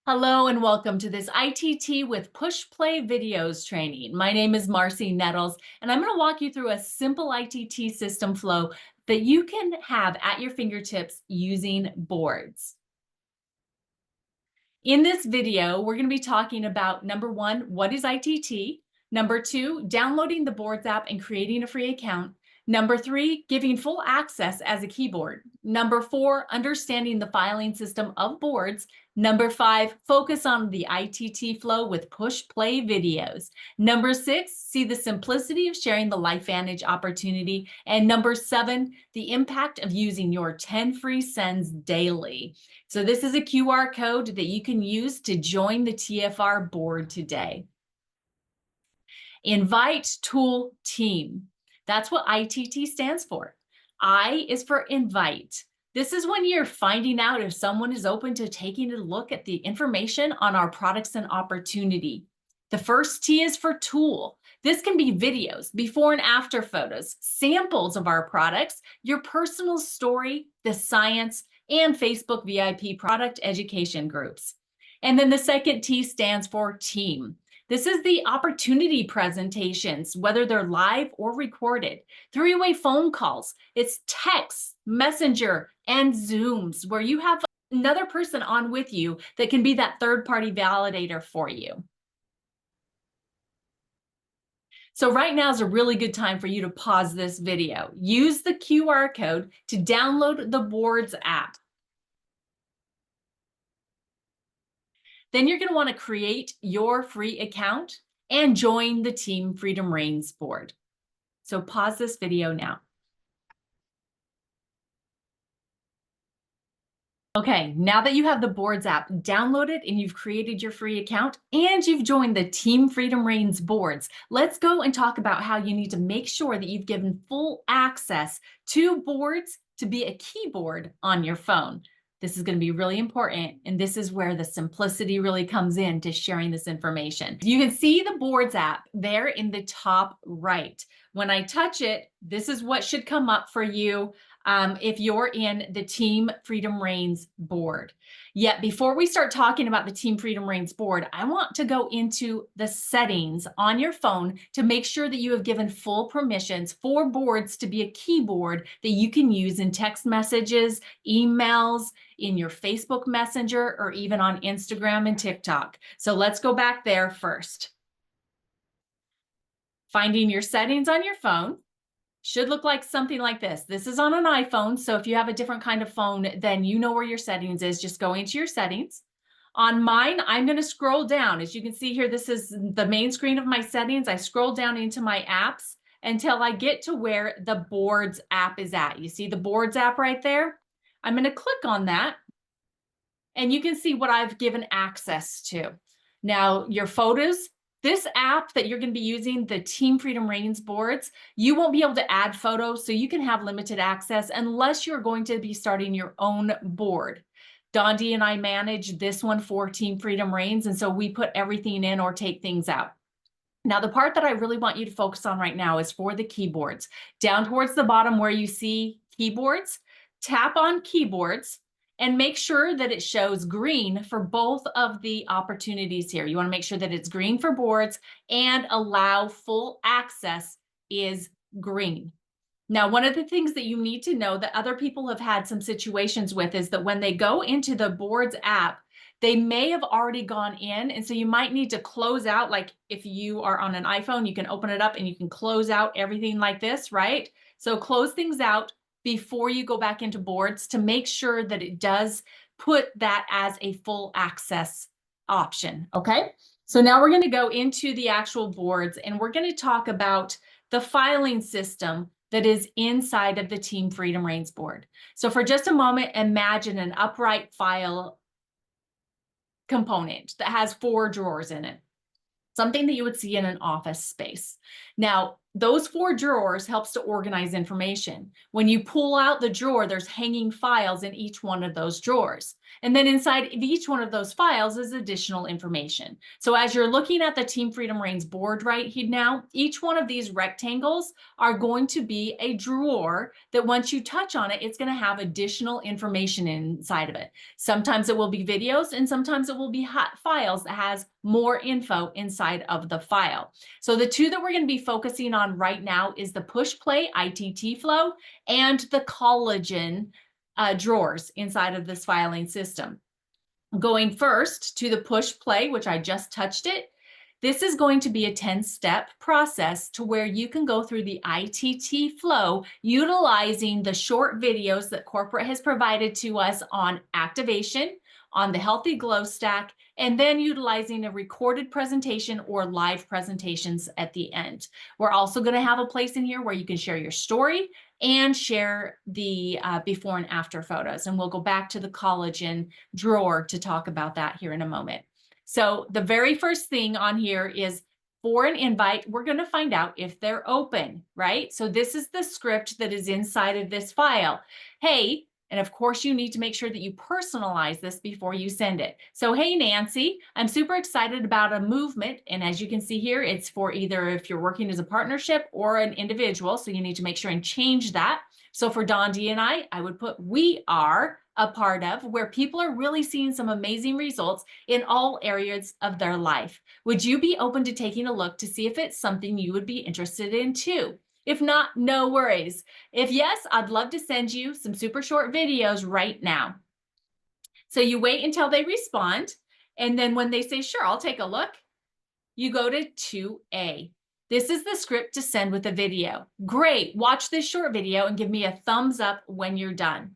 Hello and welcome to this I.T.T with Push Play Videos training. My name is Marcy Nettles, and I'm going to walk you through a simple I.T.T system flow that you can have at your fingertips using boards. In this video, we're going to be talking about number one, what is I.T.T? Number two, downloading the Boards app and creating a free account. Number three, giving full access as a keyboard. Number four, understanding the filing system of boards. Number five, focus on the I.T.T flow with push play videos. Number six, see the simplicity of sharing the LifeVantage opportunity. And number seven, the impact of using your 10 free sends daily. So this is a QR code that you can use to join the TFR board today. Invite Tool Team. That's what I.T.T stands for. I is for invite. This is when you're finding out if someone is open to taking a look at the information on our products and opportunity. The first T is for tool. This can be videos, before and after photos, samples of our products, your personal story, the science, and Facebook VIP product education groups. And then the second T stands for team. This is the opportunity presentations, whether they're live or recorded, three-way phone calls, it's text, messenger, and Zooms, where you have another person on with you that can be that third-party validator for you. So right now is a really good time for you to pause this video. Use the QR code to download the Boards app. Then you're going to want to create your free account and join the Team Freedom Reigns board. So pause this video now. Okay, now that you have the Boards app downloaded and you've created your free account and you've joined the Team Freedom Reigns boards, let's go and talk about how you need to make sure that you've given full access to boards to be a keyboard on your phone. This is going to be really important, and this is where the simplicity really comes in to sharing this information. You can see the Boards app there in the top right. When I touch it, this is what should come up for you if you're in the Team Freedom Reigns board. Yet before we start talking about the Team Freedom Reigns board, I want to go into the settings on your phone to make sure that you have given full permissions for boards to be a keyboard that you can use in text messages, emails, in your Facebook Messenger, or even on Instagram and TikTok. So let's go back there first. Finding your settings on your phone should look like something like this. This is on an iPhone, so if you have a different kind of phone, then you know where your settings is. Just go into your settings. On mine, I'm going to scroll down. As you can see here, this is the main screen of my settings. I scroll down into my apps until I get to where the Boards app is at. You see the Boards app right there? I'm going to click on that, and you can see what I've given access to. Now, your photos, this app that you're going to be using, the Team Freedom Reigns boards, you won't be able to add photos, so you can have limited access unless you're going to be starting your own board. Dondi and I manage this one for Team Freedom Reigns, and so we put everything in or take things out. Now, the part that I really want you to focus on right now is for the keyboards. Down towards the bottom where you see keyboards, tap on keyboards, and make sure that it shows green for both of the opportunities here. You want to make sure that it's green for boards, and allow full access is green. Now, one of the things that you need to know that other people have had some situations with is that when they go into the Boards app, they may have already gone in. And so you might need to close out, like if you are on an iPhone, you can open it up and you can close out everything like this, right? So close things out before you go back into boards to make sure that it does put that as a full access option, okay? So now we're going to go into the actual boards, and we're going to talk about the filing system that is inside of the Team Freedom Reigns board. So for just a moment, imagine an upright file component that has 4 drawers in it. Something that you would see in an office space. Now, those 4 drawers helps to organize information. When you pull out the drawer, there's hanging files in each one of those drawers. And then inside of each one of those files is additional information. So as you're looking at the Team Freedom Reigns board right here now, each one of these rectangles are going to be a drawer that once you touch on it, it's going to have additional information inside of it. Sometimes it will be videos and sometimes it will be files that has more info inside of the file. So the two that we're going to be focusing on right now is the push play I.T.T flow and the collagen drawers inside of this filing system. Going first to the push play, which I just touched it. This is going to be a 10-step process to where you can go through the I.T.T flow utilizing the short videos that corporate has provided to us on activation, on the healthy glow stack, and then utilizing a recorded presentation or live presentations at the end. We're also going to have a place in here where you can share your story and share the before and after photos. And we'll go back to the collagen drawer to talk about that here in a moment. So the very first thing on here is for an invite, we're going to find out if they're open, right? So this is the script that is inside of this file. Hey, and of course you need to make sure that you personalize this before you send it. So, hey, Nancy, I'm super excited about a movement. And as you can see here, it's for either if you're working as a partnership or an individual. So you need to make sure and change that. So for Don D and I would put we are a part of, where people are really seeing some amazing results in all areas of their life. Would you be open to taking a look to see if it's something you would be interested in too? If not, no worries. If yes, I'd love to send you some super short videos right now. So you wait until they respond. And then when they say, sure, I'll take a look, you go to 2A. This is the script to send with a video. Great. Watch this short video and give me a thumbs up when you're done.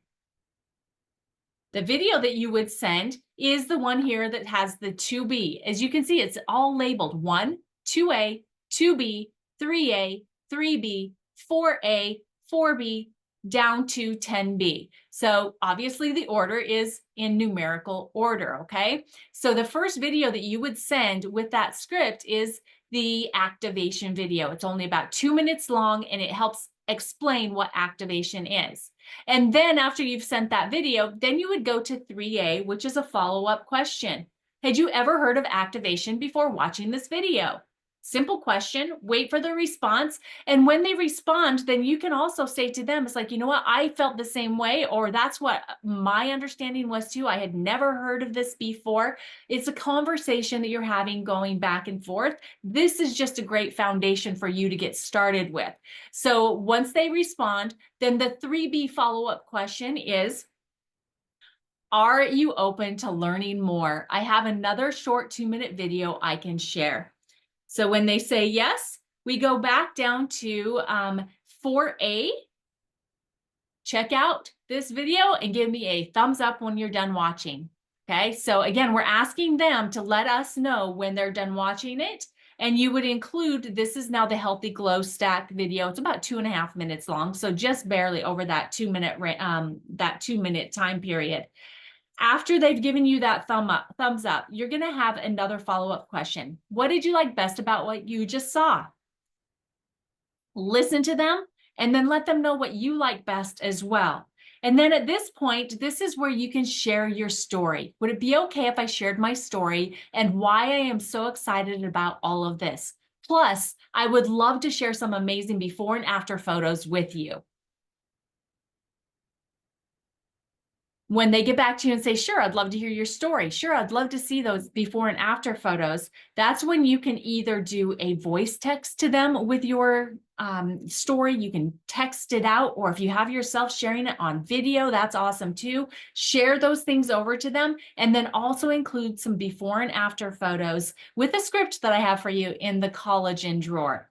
The video that you would send is the one here that has the 2B. As you can see, it's all labeled 1, 2A, 2B, 3A, 3B, 4A, 4B, down to 10B. So obviously the order is in numerical order, okay? So the first video that you would send with that script is the activation video. It's only about 2 minutes long and it helps explain what activation is. And then after you've sent that video, then you would go to 3A, which is a follow-up question. Had you ever heard of activation before watching this video? Simple question, wait for the response. And when they respond, then you can also say to them, it's like, you know what, I felt the same way, or that's what my understanding was too. I had never heard of this before. It's a conversation that you're having going back and forth. This is just a great foundation for you to get started with. So once they respond, then the 3B follow-up question is, are you open to learning more? I have another short 2-minute video I can share. So when they say yes, we go back down to 4A. Check out this video and give me a thumbs up when you're done watching. Okay, so again, we're asking them to let us know when they're done watching it. And you would include, this is now the Healthy Glow Stack video. It's about 2.5 minutes long, so just barely over that 2-minute time period. After they've given you that thumbs up, you're going to have another follow-up question. What did you like best about what you just saw? Listen to them and then let them know what you like best as well. And then at this point, this is where you can share your story. Would it be okay if I shared my story and why I am so excited about all of this? Plus, I would love to share some amazing before and after photos with you. When they get back to you and say, sure, I'd love to hear your story. Sure, I'd love to see those before and after photos. That's when you can either do a voice text to them with your story. You can text it out, or if you have yourself sharing it on video, that's awesome too. Share those things over to them, and then also include some before and after photos with a script that I have for you in the collagen drawer.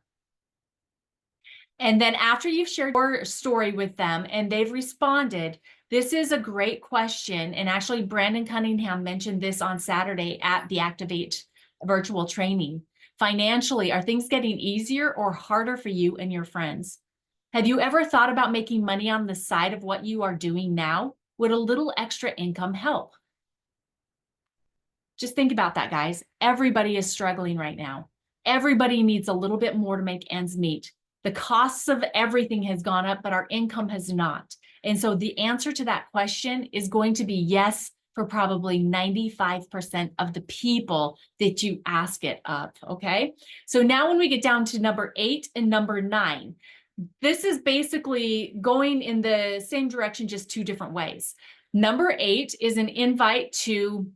And then after you've shared your story with them and they've responded, this is a great question. And actually, Brandon Cunningham mentioned this on Saturday at the Activate virtual training. Financially, are things getting easier or harder for you and your friends? Have you ever thought about making money on the side of what you are doing now? Would a little extra income help? Just think about that, guys. Everybody is struggling right now. Everybody needs a little bit more to make ends meet. The costs of everything has gone up, but our income has not. And so the answer to that question is going to be yes, for probably 95% of the people that you ask it of, okay? So now when we get down to number 8 and number 9, this is basically going in the same direction, just 2 different ways. Number 8 is an invite to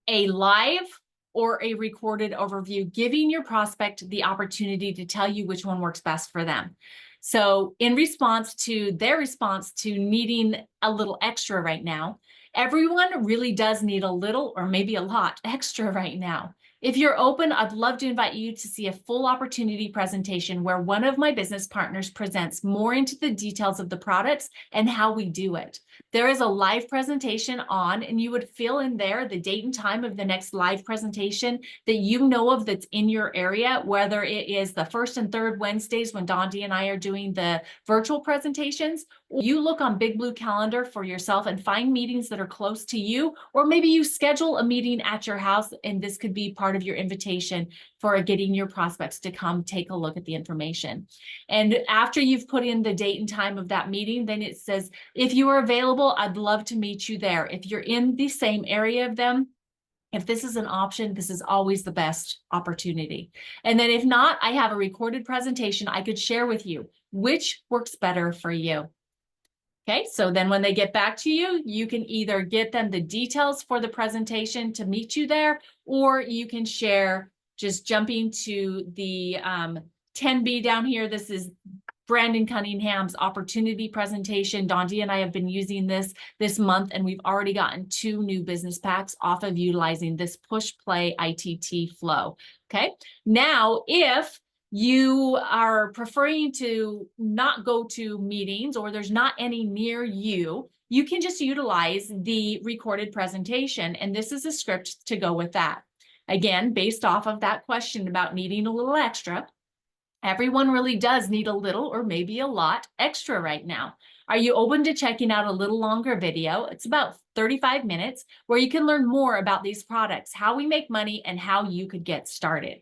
a live or a recorded overview, giving your prospect the opportunity to tell you which one works best for them. So in response to their response to needing a little extra right now, everyone really does need a little or maybe a lot extra right now. If you're open, I'd love to invite you to see a full opportunity presentation where one of my business partners presents more into the details of the products and how we do it. There is a live presentation on, and you would fill in there the date and time of the next live presentation that you know of that's in your area, whether it is the first and third Wednesdays when Dondi and I are doing the virtual presentations. You look on Big Blue Calendar for yourself and find meetings that are close to you, or maybe you schedule a meeting at your house, and this could be part of your invitation for getting your prospects to come take a look at the information. And after you've put in the date and time of that meeting, then it says, if you are available, I'd love to meet you there. If you're in the same area of them, if this is an option, this is always the best opportunity. And then if not, I have a recorded presentation I could share with you, which works better for you. Okay, so then when they get back to you, you can either get them the details for the presentation to meet you there, or you can share just jumping to the 10B down here. This is Brandon Cunningham's opportunity presentation. Dondi and I have been using this month, and we've already gotten 2 new business packs off of utilizing this push play ITT flow. Okay, now if you are preferring to not go to meetings or there's not any near you, you can just utilize the recorded presentation. And this is a script to go with that. Again, based off of that question about needing a little extra, everyone really does need a little or maybe a lot extra right now. Are you open to checking out a little longer video? It's about 35 minutes where you can learn more about these products, how we make money, and how you could get started.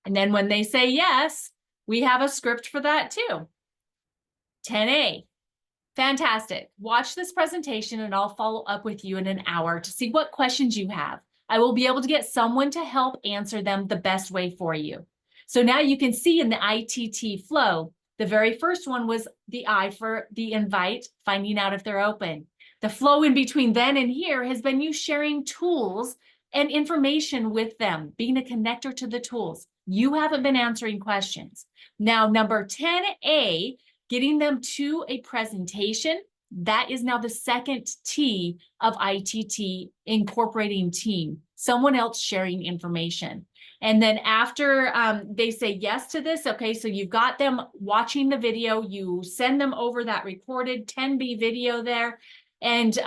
And then when they say yes, we have a script for that too. 10A. Fantastic. Watch this presentation and I'll follow up with you in an hour to see what questions you have. I will be able to get someone to help answer them the best way for you. So now you can see in the I.T.T flow, the very first one was the I for the invite, finding out if they're open. The flow in between then and here has been you sharing tools and information with them, being a connector to the tools. You haven't been answering questions. Now, number 10A, getting them to a presentation, that is now the second T of ITT, incorporating team, someone else sharing information. And then after they say yes to this, okay, so you've got them watching the video, you send them over that recorded 10B video there, and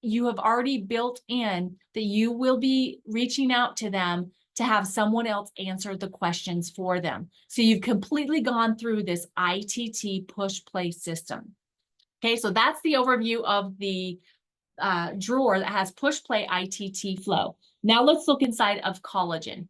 you have already built in that you will be reaching out to them to have someone else answer the questions for them. So you've completely gone through this ITT push play system. Okay, so that's the overview of the drawer that has push play ITT flow. Now let's look inside of collagen.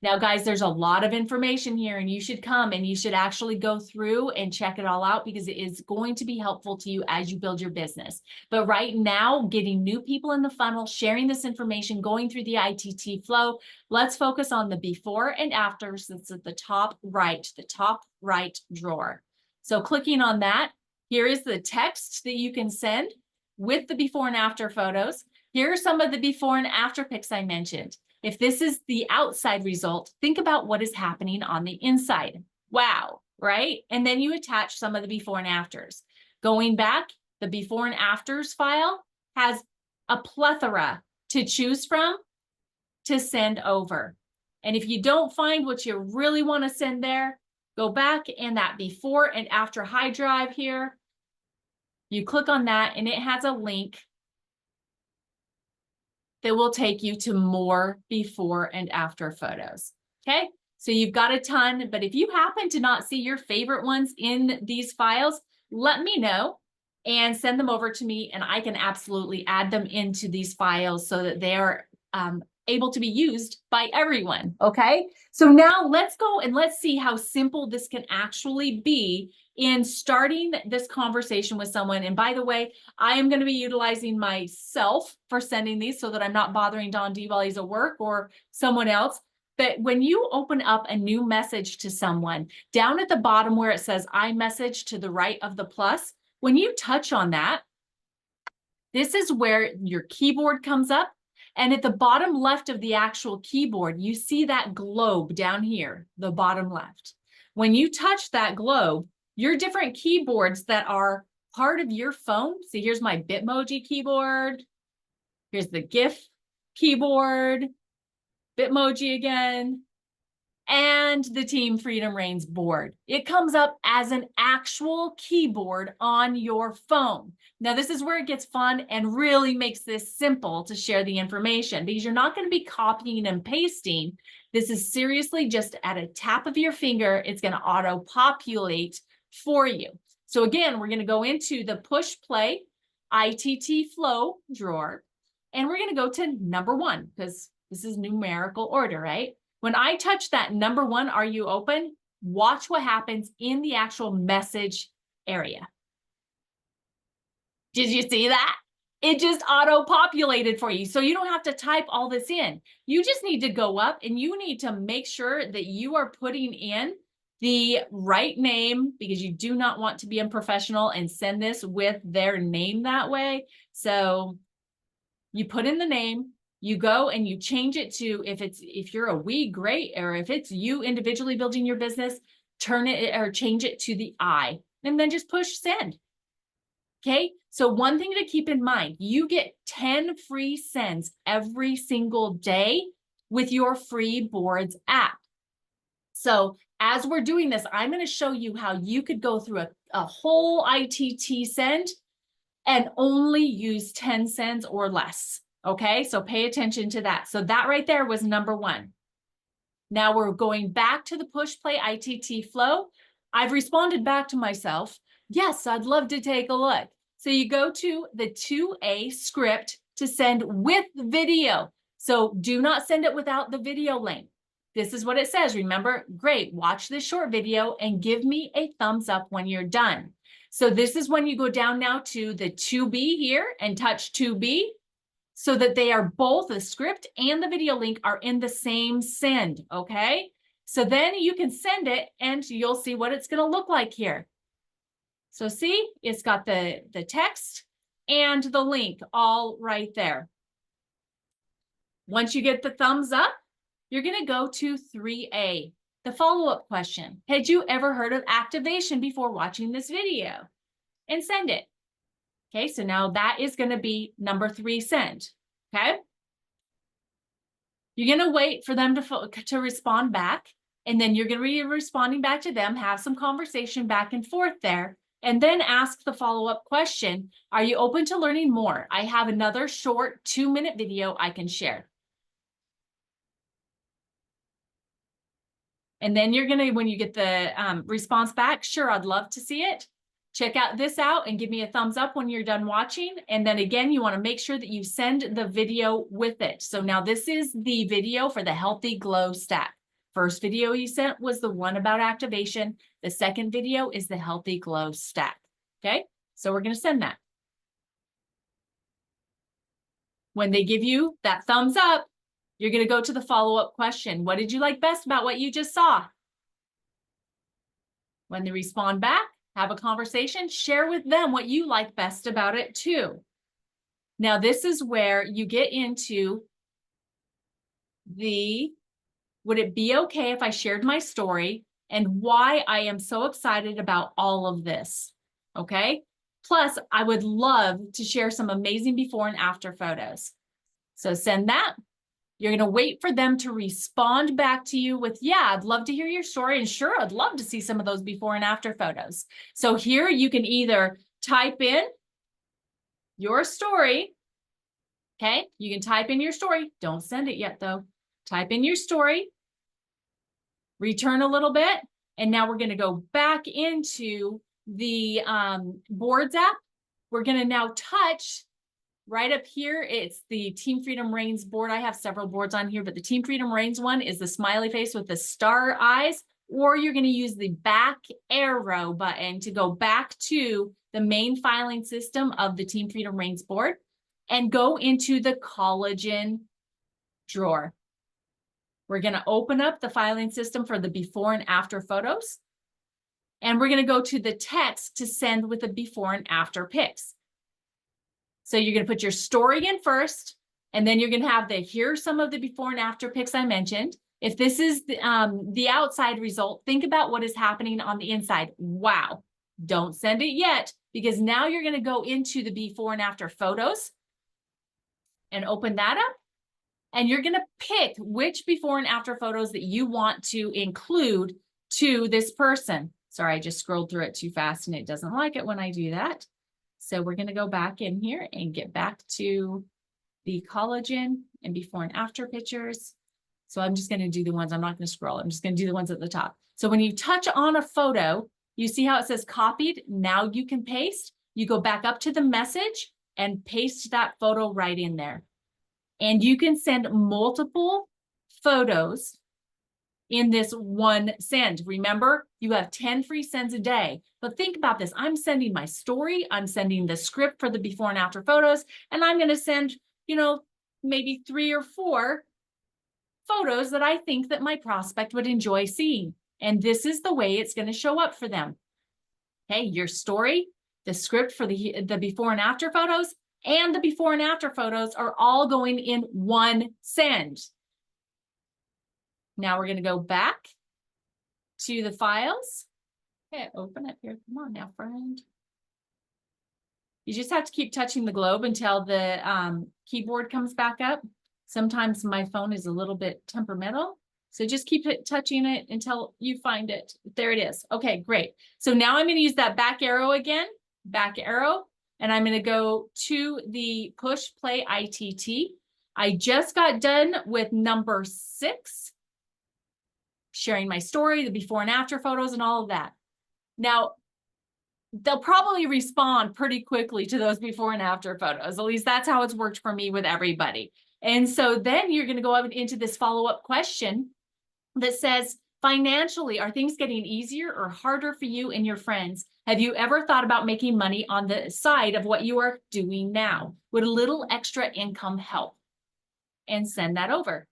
Now, guys, there's a lot of information here, and you should come and you should actually go through and check it all out because it is going to be helpful to you as you build your business. But right now, getting new people in the funnel, sharing this information, going through the ITT flow, let's focus on the before and after. So it's at the top right drawer. So clicking on that, here is the text that you can send with the before and after photos. Here are some of the before and after pics I mentioned. If this is the outside result, think about what is happening on the inside. Wow, right? And then you attach some of the before and afters. Going back, the before and afters file has a plethora to choose from to send over. And if you don't find what you really want to send there, go back and that before and after high drive here, you click on that and it has a link that will take you to more before and after photos. Okay, so you've got a ton, but if you happen to not see your favorite ones in these files, let me know and send them over to me and I can absolutely add them into these files so that they are able to be used by everyone. Okay. So now let's go and let's see how simple this can actually be in starting this conversation with someone. And by the way, I am going to be utilizing myself for sending these so that I'm not bothering Don D while he's at work or someone else. But when you open up a new message to someone, down at the bottom where it says iMessage to the right of the plus, when you touch on that, this is where your keyboard comes up. And at the bottom left of the actual keyboard, you see that globe down here, the bottom left. When you touch that globe, your different keyboards that are part of your phone. See, here's my Bitmoji keyboard. Here's the GIF keyboard, Bitmoji again, and the Team Freedom Reigns board. It comes up as an actual keyboard on your phone. Now, this is where it gets fun and really makes this simple to share the information because you're not going to be copying and pasting. This is seriously just at a tap of your finger, it's going to auto-populate for you. So again, we're going to go into the push play I.T.T flow drawer, and we're going to go to number 1 because this is numerical order, right? When I touch that number 1, are you open? Watch what happens in the actual message area. Did you see that? It just auto-populated for you. So you don't have to type all this in. You just need to go up and you need to make sure that you are putting in the right name because you do not want to be unprofessional and send this with their name that way. So you put in the name, you go and you change it to, if you're a we, great, or if it's you individually building your business, turn it or change it to the I, and then just push send. Okay, so one thing to keep in mind, you get 10 free sends every single day with your free boards app. So as we're doing this, I'm going to show you how you could go through a whole I.T.T send and only use 10 cents or less. Okay, so pay attention to that. So that right there was number 1. Now we're going back to the push play I.T.T flow. I've responded back to myself. Yes, I'd love to take a look. So you go to the 2A script to send with video. So do not send it without the video link. This is what it says. Remember, great, watch this short video and give me a thumbs up when you're done. So this is when you go down now to the 2B here and touch 2B so that they are both, the script and the video link are in the same send, okay? So then you can send it and you'll see what it's gonna look like here. So see, it's got the text and the link all right there. Once you get the thumbs up, you're gonna go to 3A, the follow-up question. Had you ever heard of activation before watching this video? And send it. Okay, so now that is going to be number 3 send. Okay. You're going to wait for them to respond back, and then you're going to be responding back to them, have some conversation back and forth there, and then ask the follow-up question. Are you open to learning more? I have another short 2-minute video I can share. And then you're going to, when you get the response back, sure, I'd love to see it. Check out this out and give me a thumbs up when you're done watching. And then again, you want to make sure that you send the video with it. So now this is the video for the Healthy Glow Stack. First video you sent was the one about activation. The second video is the Healthy Glow Stack. Okay, so we're going to send that. When they give you that thumbs up, you're going to go to the follow-up question. What did you like best about what you just saw? When they respond back, have a conversation, share with them what you like best about it too. Now, this is where you get into the, would it be okay if I shared my story and why I am so excited about all of this? Okay. Plus, I would love to share some amazing before and after photos. So send that. You're going to wait for them to respond back to you with, yeah, I'd love to hear your story. And sure, I'd love to see some of those before and after photos. So here you can either type in your story. Okay. You can type in your story. Don't send it yet though. Type in your story, return a little bit. And now we're going to go back into the boards app. We're going to now touch right up here, it's the Team Freedom Reigns board. I have several boards on here, but the Team Freedom Reigns one is the smiley face with the star eyes, or you're going to use the back arrow button to go back to the main filing system of the Team Freedom Reigns board and go into the collagen drawer. We're going to open up the filing system for the before and after photos. And we're going to go to the text to send with the before and after pics. So you're going to put your story in first, and then you're going to have here's some of the before and after pics I mentioned. If this is the outside result, think about what is happening on the inside. Wow. Don't send it yet, because now you're going to go into the before and after photos and open that up. And you're going to pick which before and after photos that you want to include to this person. Sorry, I just scrolled through it too fast and it doesn't like it when I do that. So we're going to go back in here and get back to the collagen and before and after pictures. So I'm just going to do the ones, I'm not going to scroll. I'm just going to do the ones at the top. So when you touch on a photo, you see how it says copied. Now you can paste. You go back up to the message and paste that photo right in there. And you can send multiple photos in this one send. Remember, you have 10 free sends a day. But think about this. I'm sending my story. I'm sending the script for the before and after photos. And I'm going to send, maybe 3 or 4 photos that I think that my prospect would enjoy seeing. And this is the way it's going to show up for them. Okay, your story, the script for the before and after photos, and the before and after photos are all going in one send. Now we're going to go back to the files. Okay, open it here. Come on now, friend. You just have to keep touching the globe until the keyboard comes back up. Sometimes my phone is a little bit temperamental. So just keep touching it until you find it. There it is. Okay, great. So now I'm going to use that back arrow again, back arrow, and I'm going to go to the push play I.T.T. I just got done with number 6, sharing my story, the before and after photos and all of that. Now, they'll probably respond pretty quickly to those before and after photos. At least that's how it's worked for me with everybody. And so then you're going to go up into this follow-up question that says, financially, are things getting easier or harder for you and your friends? Have you ever thought about making money on the side of what you are doing now? Would a little extra income help? And send that over.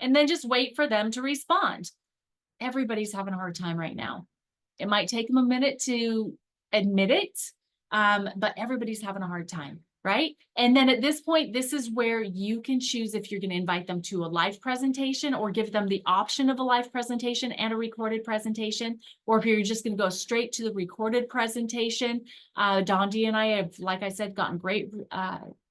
And then just wait for them to respond. Everybody's having a hard time right now. It might take them a minute to admit it, but everybody's having a hard time, right? And then at this point, this is where you can choose if you're going to invite them to a live presentation or give them the option of a live presentation and a recorded presentation, or if you're just going to go straight to the recorded presentation. Dondi and I have, like I said, gotten great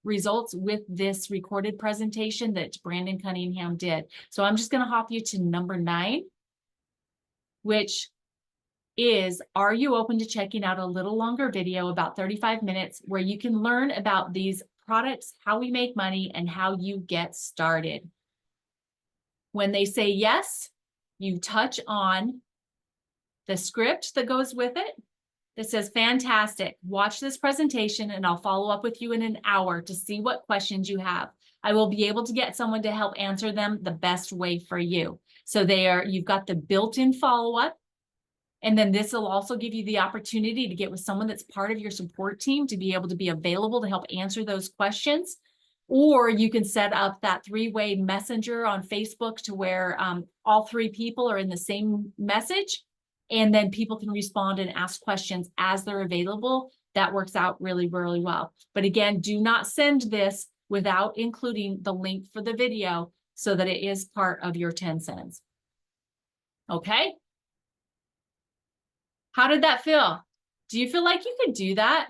results with this recorded presentation that Brandon Cunningham did. So I'm just going to hop you to number 9, which is, are you open to checking out a little longer video, about 35 minutes, where you can learn about these products, how we make money, and how you get started? When they say yes, you touch on the script that goes with it that says, fantastic, watch this presentation and I'll follow up with you in an hour to see what questions you have. I will be able to get someone to help answer them the best way for you. So you've got the built-in follow-up. And then this will also give you the opportunity to get with someone that's part of your support team to be able to be available to help answer those questions. Or you can set up that 3-way messenger on Facebook to where all 3 people are in the same message, and then people can respond and ask questions as they're available. That works out really, really well. But again, do not send this without including the link for the video so that it is part of your 10 cents. Okay? How did that feel? Do you feel like you could do that?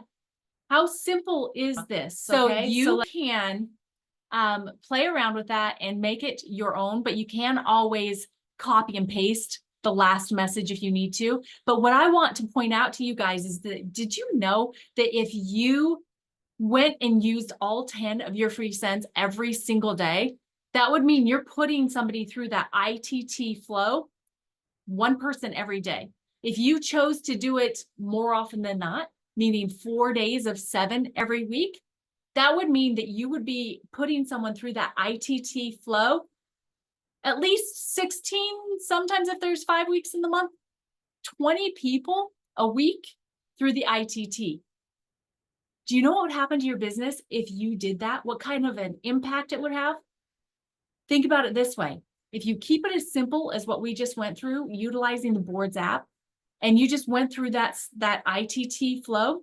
How simple is this? So you can play around with that and make it your own, but you can always copy and paste the last message if you need to. But what I want to point out to you guys is that, did you know that if you went and used all 10 of your free sends every single day, that would mean you're putting somebody through that I.T.T flow, 1 person every day. If you chose to do it more often than not, meaning 4 days of 7 every week, that would mean that you would be putting someone through that I.T.T flow at least 16, sometimes if there's 5 weeks in the month, 20 people a week through the I.T.T. Do you know what would happen to your business if you did that? What kind of an impact it would have? Think about it this way. If you keep it as simple as what we just went through, utilizing the boards app, and you just went through that I.T.T flow,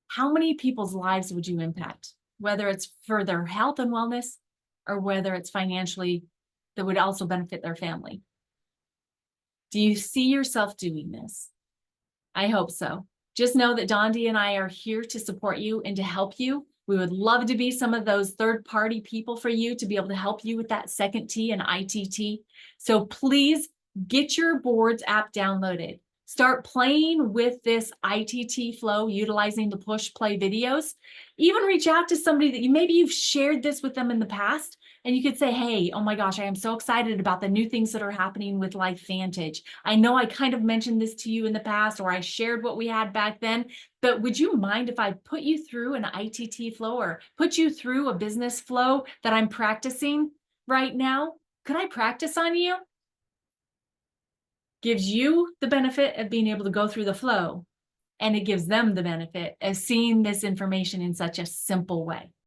how many people's lives would you impact? Whether it's for their health and wellness, or whether it's financially, that would also benefit their family. Do you see yourself doing this? I hope so. Just know that Dondi and I are here to support you and to help you. We would love to be some of those third-party people for you to be able to help you with that second T and I.T.T. So please get your boards app downloaded. Start playing with this I.T.T flow, utilizing the push play videos. Even reach out to somebody that maybe you've shared this with them in the past, and you could say, hey, oh my gosh, I am so excited about the new things that are happening with LifeVantage. I know I kind of mentioned this to you in the past, or I shared what we had back then, but would you mind if I put you through an I.T.T flow or put you through a business flow that I'm practicing right now? Could I practice on you? Gives you the benefit of being able to go through the flow, and it gives them the benefit of seeing this information in such a simple way.